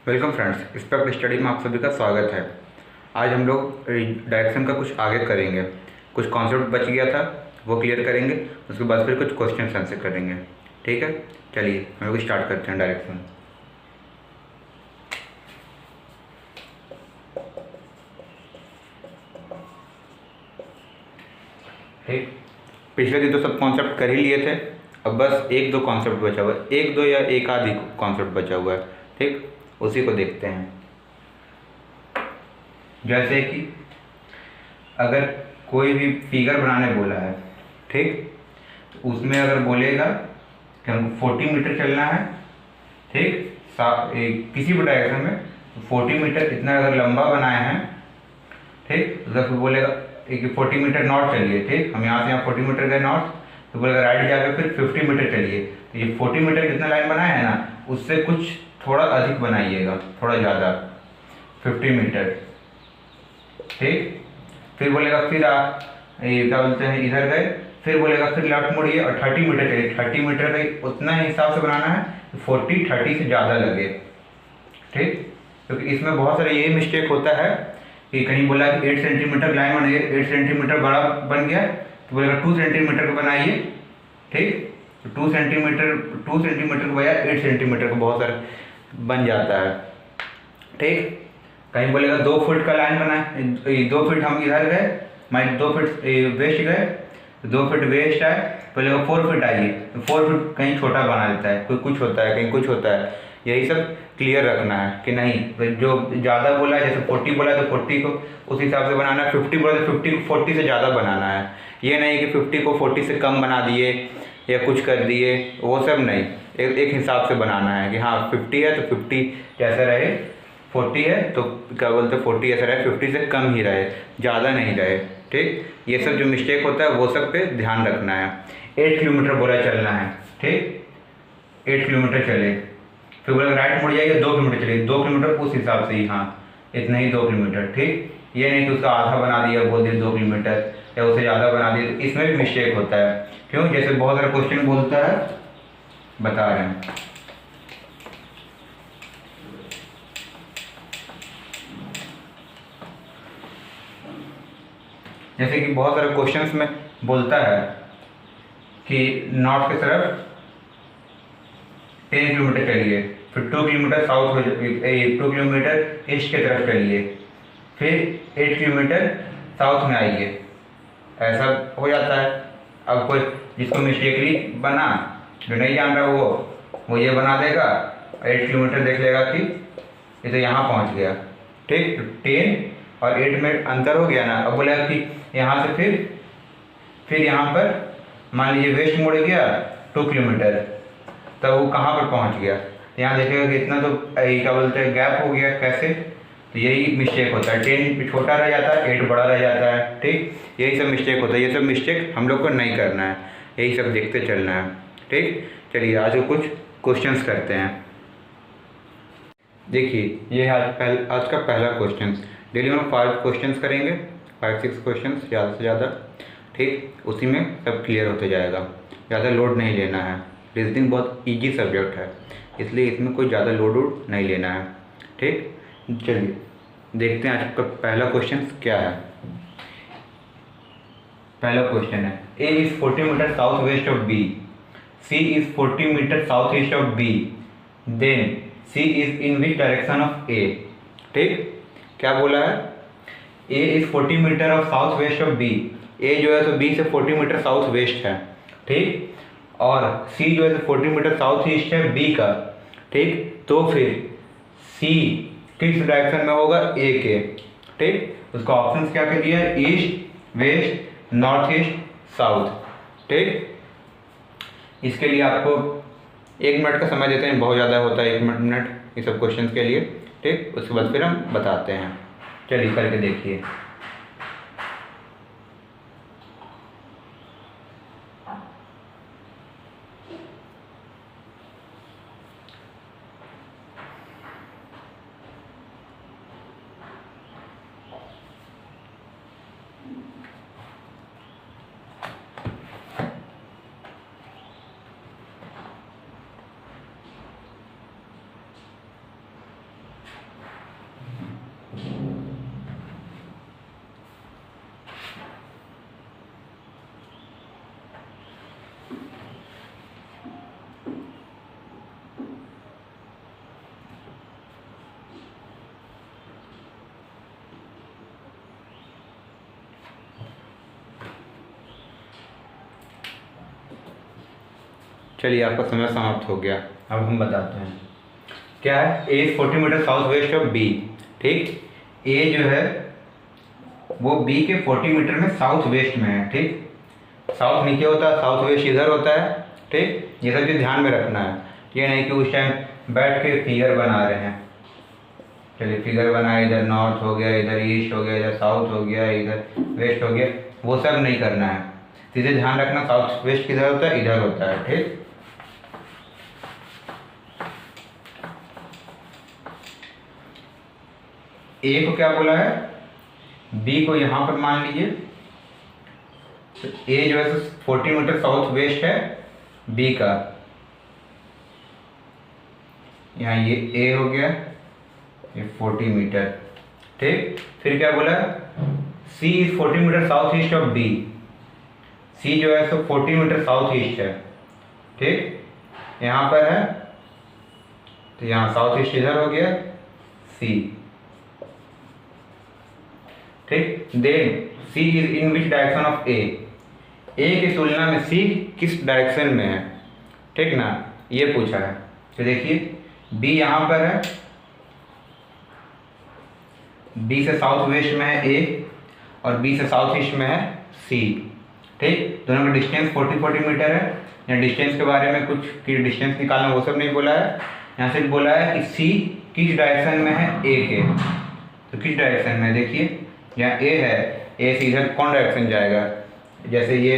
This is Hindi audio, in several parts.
वेलकम फ्रेंड्स, स्पेक्ट स्टडी में आप सभी का स्वागत है। आज हम लोग डायरेक्शन का कुछ आगे करेंगे। कुछ कॉन्सेप्ट बच गया था वो क्लियर करेंगे, उसके बाद फिर कुछ क्वेश्चन आंसर करेंगे। ठीक है, चलिए हम लोग स्टार्ट करते हैं डायरेक्शन। ठीक, पिछले दिन तो सब कॉन्सेप्ट कर ही लिए थे, अब बस एक दो कॉन्सेप्ट बचा हुआ है, एक दो या एक आध ही कॉन्सेप्ट बचा हुआ है। ठीक, उसी को देखते हैं। जैसे कि अगर कोई भी फिगर बनाने बोला है, ठीक, तो उसमें अगर बोलेगा कि हमको 40 मीटर चलना है, ठीक, किसी भी डायरेक्शन में, तो 40 मीटर इतना अगर लंबा बनाए हैं, ठीक, तो फिर बोलेगा कि 40 मीटर नॉर्थ चलिए। ठीक, हम यहाँ से यहाँ 40 मीटर गए नॉर्थ, तो बोलेगा राइट जाकर फिर 50 मीटर चलिए। तो ये 40 मीटर जितना लाइन बनाया है ना, उससे कुछ थोड़ा अधिक बनाइएगा, थोड़ा ज़्यादा, 50 मीटर। ठीक, फिर बोलेगा फिर आप ये क्या बोलते हैं इधर गए, फिर बोलेगा फिर लेफ्ट मुड़िए और 30 मीटर चलिए। 30 मीटर का उतना ही हिसाब से बनाना है, 40 30 से ज़्यादा लगे। ठीक, क्योंकि इसमें बहुत सारे यही मिस्टेक होता है कि कहीं बोला कि 8 सेंटीमीटर लाइन बनाइए, 8 सेंटीमीटर बड़ा बन गया तो बोलेगा 2 सेंटीमीटर का बनाइए। ठीक, तो 2 सेंटीमीटर के बजाय 8 सेंटीमीटर का बहुत सारा बन जाता है। ठीक, कहीं बोलेगा 2 फुट का लाइन बनाए, 2 फीट हम इधर गए, मैं 2 फीट वेस्ट गए, 2 फीट वेस्ट आए, बोलेगा 4 फीट आइए, तो 4 फीट कहीं छोटा बना देता है, कोई कुछ होता है, कहीं कुछ होता है। यही सब क्लियर रखना है कि नहीं, जो ज़्यादा बोला है, जैसे 40 बोला है तो 40 को उस हिसाब से बनाना है, 50 बोला तो 50 को 40 से ज़्यादा बनाना है। ये नहीं कि 50 को 40 से कम बना दिए या कुछ कर दिए, वो सब नहीं। एक हिसाब से बनाना है कि हाँ 50 है तो 50 जैसा रहे, 40 है तो क्या बोलते हैं 40 ऐसा रहे, 50 से कम ही रहे, ज़्यादा नहीं रहे। ठीक, ये सब जो मिस्टेक होता है वो सब पे ध्यान रखना है। 8 किलोमीटर बोला चलना है, ठीक, 8 किलोमीटर चले, फिर बोला राइट मुड़ जाइए 2 किलोमीटर चलिए, 2 किलोमीटर उस हिसाब से ही, हाँ इतना ही 2 किलोमीटर। ठीक, ये नहीं कि उसका आधा बना दिया बोल दिया 2 किलोमीटर या उससे ज़्यादा बना दिया, तो इसमें भी मिस्टेक होता है। क्यों? जैसे बहुत सारा क्वेश्चन बोलता है, बता रहे हैं। जैसे कि बहुत सारे क्वेश्चंस में बोलता है कि नॉर्थ की तरफ 10 किलोमीटर चलिए, फिर 2 किलोमीटर साउथ हो 2 किलोमीटर ईस्ट की तरफ चलिए, फिर 8 किलोमीटर साउथ में आइए। ऐसा हो जाता है। अब कोई जिसको मिस्टेकली बना, जो नहीं जान रहा वो ये बना देगा, 8 किलोमीटर देख लेगा कि ये तो यहाँ पहुँच गया। ठीक, 10 और 8 में अंतर हो गया ना। अब बोलेगा कि यहाँ से फिर यहाँ पर मान लीजिए वेस्ट मुड़ गया 2 किलोमीटर, तब वो कहाँ पर पहुँच गया, यहाँ देखेगा कि इतना तो क्या बोलते हैं गैप हो गया, कैसे? तो यही मिस्टेक होता है, 10 छोटा रह जाता है, 8 बड़ा रह जाता है। ठीक, यही सब मिस्टेक होता है। ये सब मिस्टेक हम लोग को नहीं करना है, यही सब देखते चलना है। ठीक, चलिए आज कुछ क्वेश्चंस करते हैं। देखिए ये आज का पहला क्वेश्चन। डेली हम 5 क्वेश्चंस करेंगे, 5-6 क्वेश्चन ज़्यादा से ज़्यादा। ठीक, उसी में सब क्लियर होते जाएगा, ज़्यादा लोड नहीं लेना है। रीजनिंग बहुत इजी सब्जेक्ट है, इसलिए इसमें कोई ज़्यादा लोड नहीं लेना है। ठीक, चलिए देखते हैं आज का पहला क्वेश्चन क्या है। पहला क्वेश्चन है, A is 40 metre south west of B, C is 40 metre south east of B, then C is in which direction of A. ठीक, क्या बोला है? A is 40 metre of south west of B. A जो है तो बी से 40 मीटर साउथ वेस्ट है, ठीक, और सी जो है तो 40 मीटर साउथ ईस्ट है बी का। ठीक, तो फिर सी किस डायरेक्शन में होगा? ए के। ठीक, उसका ऑप्शन क्या क्या दिया है? East, west, north east, south. ठीक, इसके लिए आपको 1 मिनट का समय देते हैं, बहुत ज़्यादा होता है 1 मिनट ये सब क्वेश्चन के लिए। ठीक, उसके बाद फिर हम बताते हैं। चलिए करके देखिए। चलिए आपका समय समाप्त हो गया। अब हम बताते हैं क्या है। A is 40 metre south west of B. ठीक, ए जो है वो बी के 40 मीटर में साउथ वेस्ट में है। ठीक, साउथ नीचे होता है, साउथ वेस्ट इधर होता है। ठीक, ये सब चीज़ ध्यान में रखना है, ये नहीं कि उस टाइम बैठ के फिगर बना रहे हैं। चलिए फिगर बनाए, इधर नॉर्थ हो गया, इधर ईस्ट हो गया, इधर साउथ हो गया, इधर वेस्ट हो गया, वो सब नहीं करना है। सीधे ध्यान रखना साउथ वेस्ट किधर होता है, इधर होता है। ठीक, ए को क्या बोला है, बी को यहाँ पर मान लीजिए। तो ए जो है 40 मीटर साउथ वेस्ट है बी का, यहाँ ये ए हो गया, ये 40 मीटर। ठीक, फिर क्या बोला, C is 40 metre south east of B. C जो है 40 मीटर साउथ ईस्ट है। ठीक, यहाँ पर है तो यहाँ साउथ ईस्ट इधर हो गया सी। ठीक, then C is in which direction of A. A की तुलना में सी किस डायरेक्शन में है, ठीक ना, ये पूछा है। तो देखिए बी यहाँ पर है, बी से साउथ वेस्ट में है ए और बी से साउथ ईस्ट में है सी। ठीक, दोनों का डिस्टेंस 40 मीटर है। यहाँ डिस्टेंस के बारे में कुछ कि डिस्टेंस निकालना वो सब नहीं बोला है, यहाँ सिर्फ बोला है कि सी किस डायरेक्शन में है ए के। तो किस डायरेक्शन में, देखिए यहाँ ए है, ए से इधर कौन डायरेक्शन जाएगा, जैसे ये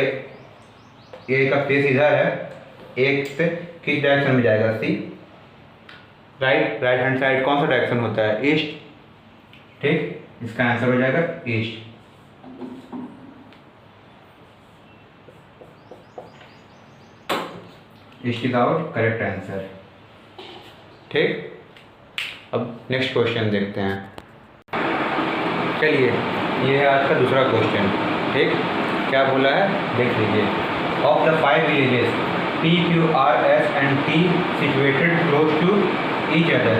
ए का फेस इधर है, ए से किस डायरेक्शन में जाएगा, सी राइट हैंड साइड कौन सा डायरेक्शन होता है, ईस्ट। ठीक, इसका आंसर हो जाएगा east. East is our correct answer. ठीक, अब नेक्स्ट क्वेश्चन देखते हैं। चलिए ये है आज का दूसरा क्वेश्चन। ठीक, क्या बोला है देख लीजिए। Of the 5 villages P, Q, R, S and T situated close to each other,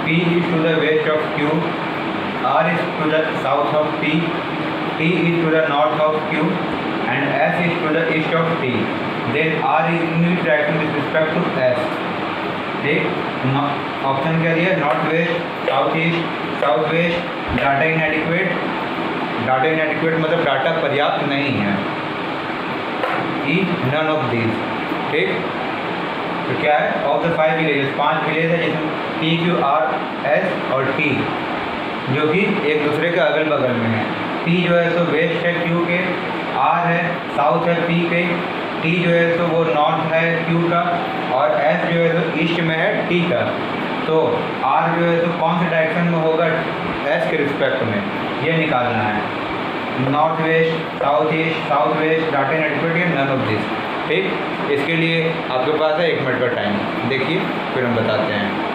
P is to the west of Q, R is to the south of P, T is to the north of Q and S is to the east of T. Then R is in which direction with respect to S? ठीक, ऑप्शन क्या दिया, north west, south east, south west. Data inadequate, data inadequate मतलब डाटा पर्याप्त नहीं है। E none of these. ठीक, तो क्या है, ऑफ द 5 विलेजेस, 5 विलेज है जिसमें P, Q, R, S और T जो कि एक दूसरे के अगल बगल में है। P जो है सो वेस्ट है Q के, R है साउथ है P के, T जो है सो वो नॉर्थ है Q का और S जो है सो ईस्ट में है T का। तो R जो है सो कौन से डायरेक्शन में होगा S के रिस्पेक्ट में, ये निकालना है। North west, south east, south west, data इनएडिक्वेट या नन ऑफ दिस। ठीक, इसके लिए आपके पास है 1 मिनट का टाइम, देखिए फिर हम बताते हैं।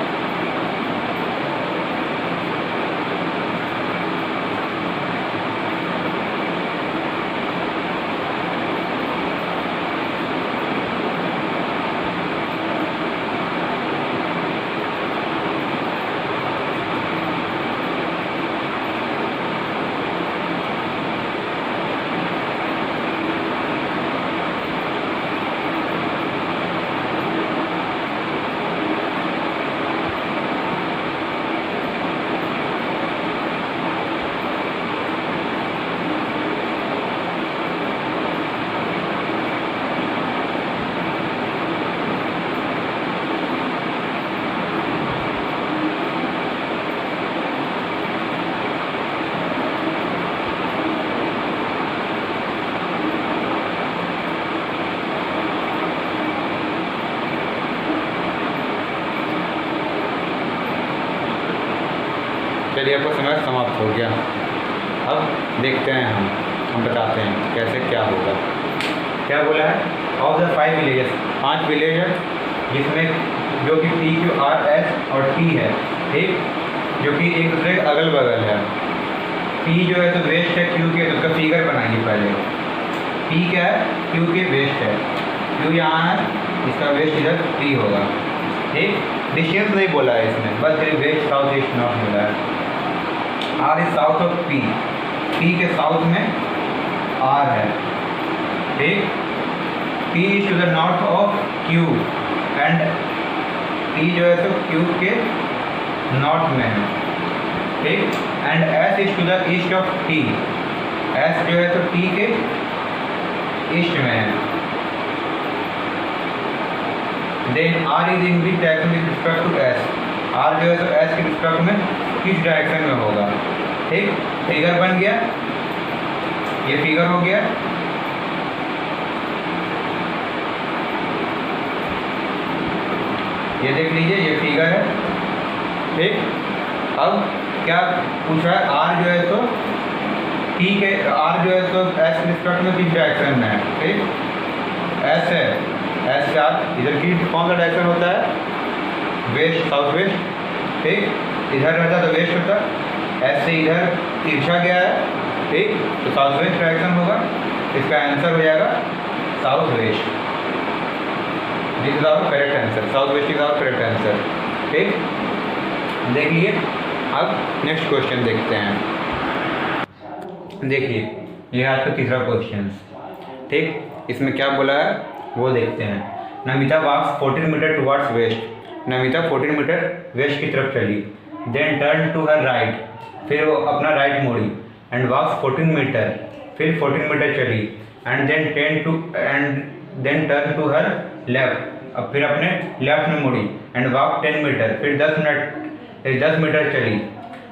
चलिए आपका समय समाप्त हो गया। अब देखते हैं हम बताते हैं कैसे क्या होगा। क्या बोला है, ऑफ द 5 विलेजेस, 5 विलेज है जिसमें जो कि P, Q, R, S और T है। ठीक, जो कि एक दूसरे के अगल बगल है। P जो है तो वेस्ट है Q के, तो उसका फिगर बनाइए पहले। P क्या है, Q के वेस्ट है, Q यहाँ है, इसका वेस्ट इधर T होगा। ठीक, डिस्टेंस नहीं बोला है इसमें, बस सिर्फ वेस्ट साउथ ईस्ट नॉर्थ बोला है। R is south of P, P के साउथ में R है। ठीक, P is to the north of Q and P जो है तो Q के नॉर्थ में है, ठीक। And S is to the east of T, S जो है तो T के ईस्ट में है। Then R is in which direction with respect to S, R जो है तो S के रिस्पेक्ट में किस डायरेक्शन में होगा, ठीक। फिगर बन गया, ये फिगर हो गया। ये देख लीजिए, ये फिगर है, ठीक। अब क्या पूछा है, R जो है तो T के, R जो है तो S के रिस्पेक्ट में किस डायरेक्शन में है, ठीक। S है, S से R इधर की कौन सा डायरेक्शन होता है, वेस्ट, साउथ वेस्ट, ठीक। इधर रहता तो वेस्ट होता, S से इधर तिरछा गया है, ठीक, तो साउथ वेस्ट डायरेक्शन होगा। इसका आंसर हो जाएगा south west. This is our correct answer, south west is our correct answer, ठीक। देखिए अब नेक्स्ट क्वेश्चन देखते हैं। देखिए ये आपका तीसरा क्वेश्चन, ठीक। इसमें क्या बोला है वो देखते हैं। Namita walks 14 metre towards west, Namita 14 metre west की तरफ चली। Then turn to her right, फिर वो अपना राइट मोड़ी। एंड वॉक्स 14 मीटर, फिर 14 मीटर चली। And then turn to her left, अब फिर अपने लेफ्ट में मुड़ी। एंड वॉक 10 मीटर, फिर 10 मीटर चली।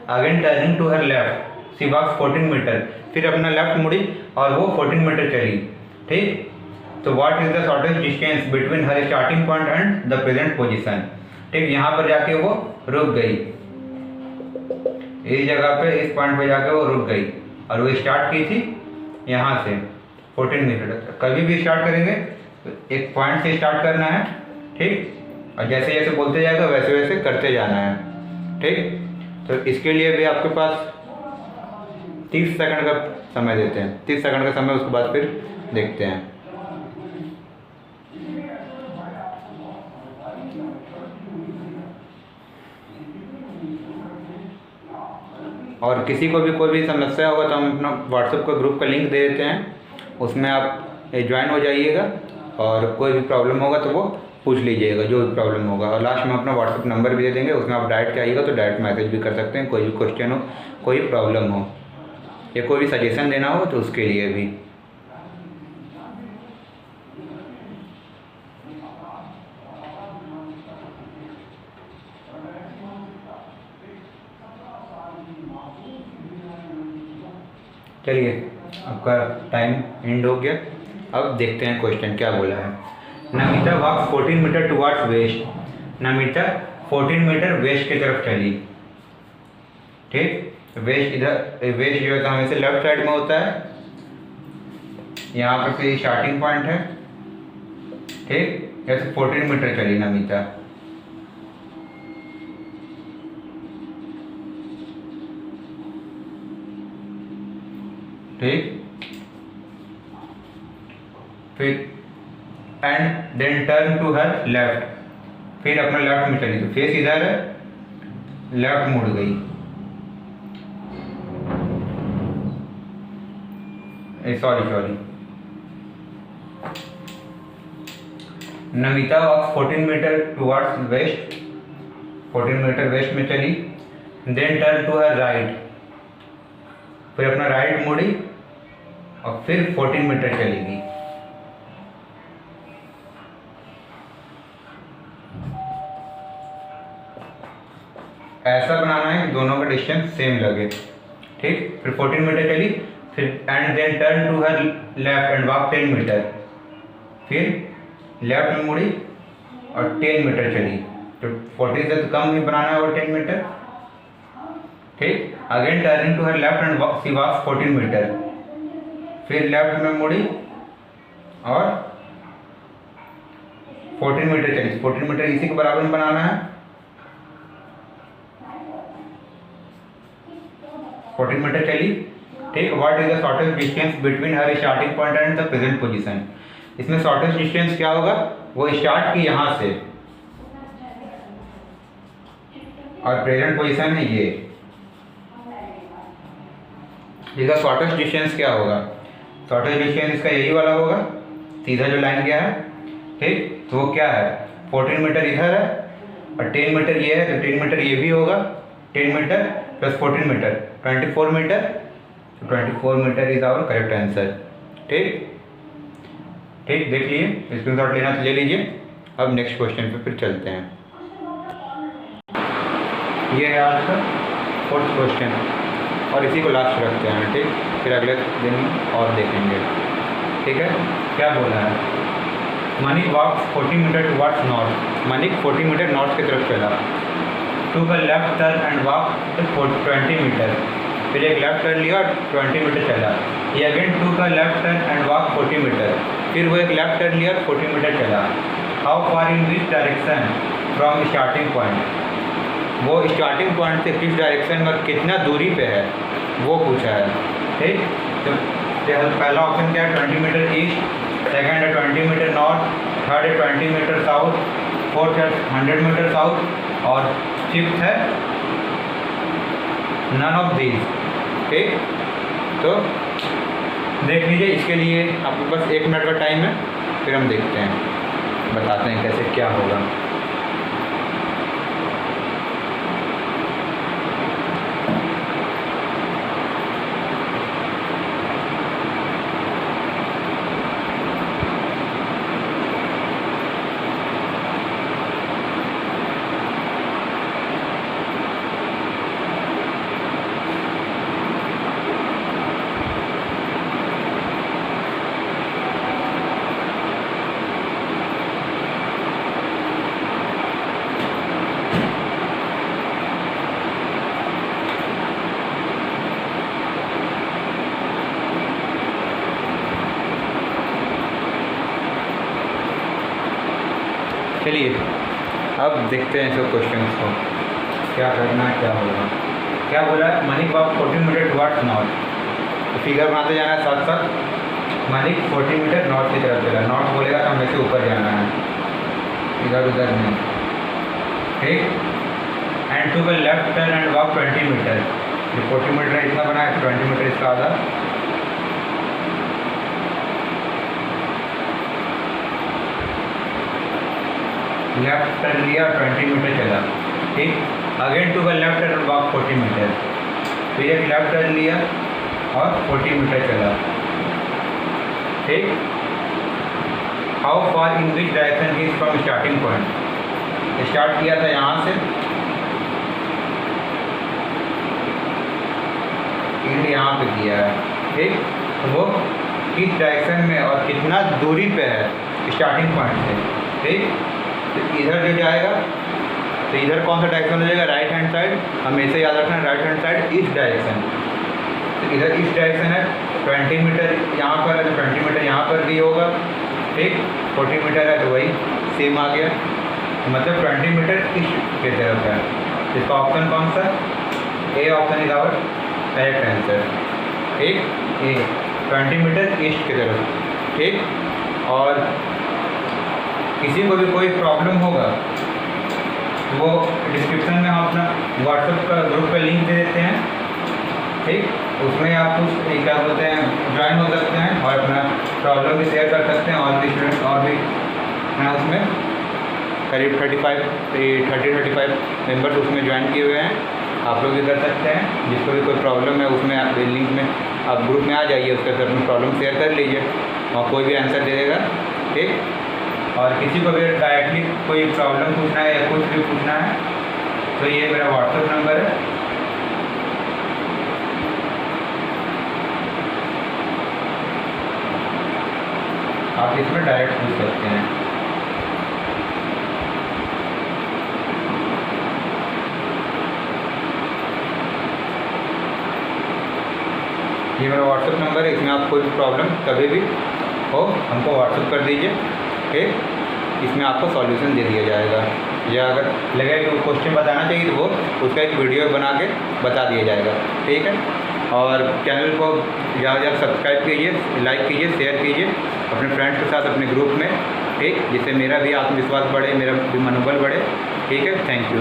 Again turning to her left, she walks 14 metre, फिर अपना लेफ्ट मुड़ी और वो 14 मीटर चली, ठीक। तो what is the shortest distance between her starting point and the present position, ठीक। यहाँ पर जाके वो रुक गई, इस जगह पे, इस पॉइंट पे जाके वो रुक गई और वो स्टार्ट की थी यहाँ से 14 मीटर। कभी भी स्टार्ट करेंगे तो एक पॉइंट से स्टार्ट करना है, ठीक। और जैसे जैसे बोलते जाएगा वैसे वैसे करते जाना है, ठीक। तो इसके लिए भी आपके पास 30 सेकंड का समय देते हैं, 30 सेकंड का समय, उसके बाद फिर देखते हैं। और किसी को भी कोई भी समस्या होगा तो हम अपना व्हाट्सएप का ग्रुप का लिंक दे देते हैं, उसमें आप ज्वाइन हो जाइएगा और कोई भी प्रॉब्लम होगा तो वो पूछ लीजिएगा, जो भी प्रॉब्लम होगा। और लास्ट में अपना व्हाट्सएप नंबर भी दे देंगे, उसमें आप डायरेक्ट आइएगा तो डायरेक्ट मैसेज भी कर सकते हैं, कोई भी क्वेश्चन हो, कोई प्रॉब्लम हो या कोई भी सजेशन देना हो तो उसके लिए भी। चलिए आपका टाइम एंड हो गया। अब देखते हैं क्वेश्चन क्या बोला है। Namita walks 14 metre towards west, Namita 14 metre west की तरफ चली, ठीक। वेस्ट इधर, वेस्ट जो है तो हमेशा लेफ्ट साइड में होता है, यहाँ पर से स्टार्टिंग पॉइंट है, ठीक। जैसे 14 मीटर चली नमिता, ठीक। फिर and then turn to her left, फिर अपना लेफ्ट में चली, तो फेस इधर है, लेफ्ट मुड़ गई, sorry. Namita walks 14 metre towards west, 14 metre west में चली। Then turn to her right, फिर अपना राइट मुड़ी और फिर 14 मीटर चलेगी। ऐसा बनाना है कि दोनों का डिस्टेंस सेम लगे, ठीक। फिर 14 मीटर चली, फिर and then turn to her left and walk 10 metre, फिर लेफ्ट में मुड़ी और 10 मीटर चली। तो 40 से तो कम ही बनाना है और 10 मीटर, ठीक। Again turning to her left and she walks 14 metre, फिर लेफ्ट में मुड़ी और 14 मीटर चली। 14 मीटर इसी के बराबर में बनाना है, 14 मीटर चली, ठीक। What is the shortest distance between her starting point and the present position. इसमें शॉर्टेस्ट डिस्टेंस क्या होगा, वो स्टार्ट की यहाँ से और प्रेजेंट पोजीशन है ये, इसका शॉर्टेस्ट डिस्टेंस क्या होगा। शॉर्टेस्ट डिस्टेंस इसका यही वाला होगा, सीधा जो लाइन गया है, ठीक, तो वो क्या है 14 मीटर इधर है और 10 मीटर ये है, तो 10 मीटर ये भी होगा, 10 मीटर प्लस 14 मीटर 24 मीटर, तो 24 metre is our correct answer. ठीक ठीक, देख लीजिए, स्क्रीनशॉट लेना तो ले लीजिए। अब नेक्स्ट क्वेश्चन पे फिर चलते हैं। ये है आज का 4th क्वेश्चन और इसी को लास्ट रखते हैं, ठीक, फिर अगले दिन और देखेंगे। ठीक है, क्या बोला है, Manik walk 40 metre towards north. Manik 40 metre north की तरफ चला, took a left turn and walk 20 metre, फिर एक लेफ्ट टर्न लिया और 20 मीटर चला। ये again took a left turn and walk 40 metre, फिर वो एक लेफ्ट टर्न लिया और 40 मीटर चला। How far in which direction from starting point, वो स्टार्टिंग पॉइंट से किस डायरेक्शन में कितना दूरी पे है वो पूछा है। ठीक, तो पहला ऑप्शन क्या है 20 मीटर ईस्ट, सेकंड है 20 मीटर नॉर्थ, थर्ड है 20 मीटर साउथ, फोर्थ है 100 मीटर साउथ और फिफ्थ है नन ऑफ दीज। ठीक, तो देख लीजिए, इसके लिए आपके पास 1 मिनट का टाइम है, फिर हम देखते हैं, बताते हैं कैसे क्या होगा। चलिए अब देखते हैं सब क्वेश्चंस को, क्या करना है क्या होगा। क्या बोला है, Manik walk 40 metre towards north, तो फिगर बनाते जाना है साथ साथ। मनिक 40 मीटर नॉर्थ की तरफ चला, नॉर्थ बोलेगा तो हमें से ऊपर जाना है, इधर उधर नहीं। ठीक, and to the left turn and walk 20 metre, जो 40 मीटर है इतना बना है, 20 मीटर इसका आधा। लेफ्ट टर्न लिया 20 मीटर चला। ठीक, again to the left turn walk 40 metre, फिर एक लेफ्ट टर्न लिया और 40 मीटर चला। ठीक, how far in which direction is from starting point, start किया था यहाँ से, यहाँ पे किया है। ठीक, तो वो किस डायरेक्शन में और कितना दूरी पे है स्टार्टिंग पॉइंट से। ठीक, तो इधर जो जाएगा तो इधर कौन सा डायरेक्शन हो जाएगा, राइट हैंड साइड, हमेशा याद रखना right hand side east direction. तो इधर ईस्ट डायरेक्शन है, 20 मीटर यहाँ पर है तो 20 मीटर यहाँ पर भी होगा। ठीक, 40 मीटर है तो वही सेम आ गया, मतलब 20 मीटर ईस्ट की तरफ है। इसका ऑप्शन कौन सा, A option is our correct answer. ठीक, ए 20 मीटर ईस्ट की तरफ। ठीक, और किसी को भी कोई प्रॉब्लम होगा तो वो डिस्क्रिप्शन में हम अपना व्हाट्सएप का ग्रुप का लिंक दे देते हैं। ठीक, उसमें आप कुछ क्या बोलते हैं ज्वाइन हो सकते हैं और अपना प्रॉब्लम भी शेयर कर सकते हैं, और भी स्टूडेंट्स और भी हैं उसमें, करीब 30-35 मेंबर्स उसमें ज्वाइन किए हुए हैं। आप लोग भी कर सकते हैं, जिसको भी कोई प्रॉब्लम है उसमें आप लिंक में आप ग्रुप में आ जाइए, उसके साथ अपनी प्रॉब्लम शेयर कर लीजिए और कोई भी आंसर दे देगा। ठीक, और किसी को भी डायरेक्टली कोई प्रॉब्लम पूछना है या कुछ भी पूछना है तो ये मेरा व्हाट्सएप नंबर है, आप इसमें डायरेक्ट पूछ सकते हैं। ये मेरा व्हाट्सएप नंबर है, इसमें आप कोई प्रॉब्लम कभी भी हो हमको व्हाट्सएप कर दीजिए। ठीक, इसमें आपको सॉल्यूशन दे दिया जाएगा, या अगर लगे कि क्वेश्चन बताना चाहिए तो वो उसका एक वीडियो बना के बता दिया जाएगा। ठीक है, और चैनल को ज़्यादा ज़्यादा सब्सक्राइब कीजिए, लाइक कीजिए, शेयर कीजिए अपने फ्रेंड्स के साथ अपने ग्रुप में। ठीक, जिससे मेरा भी आत्मविश्वास बढ़े, मेरा भी मनोबल बढ़े। ठीक है, थैंक यू।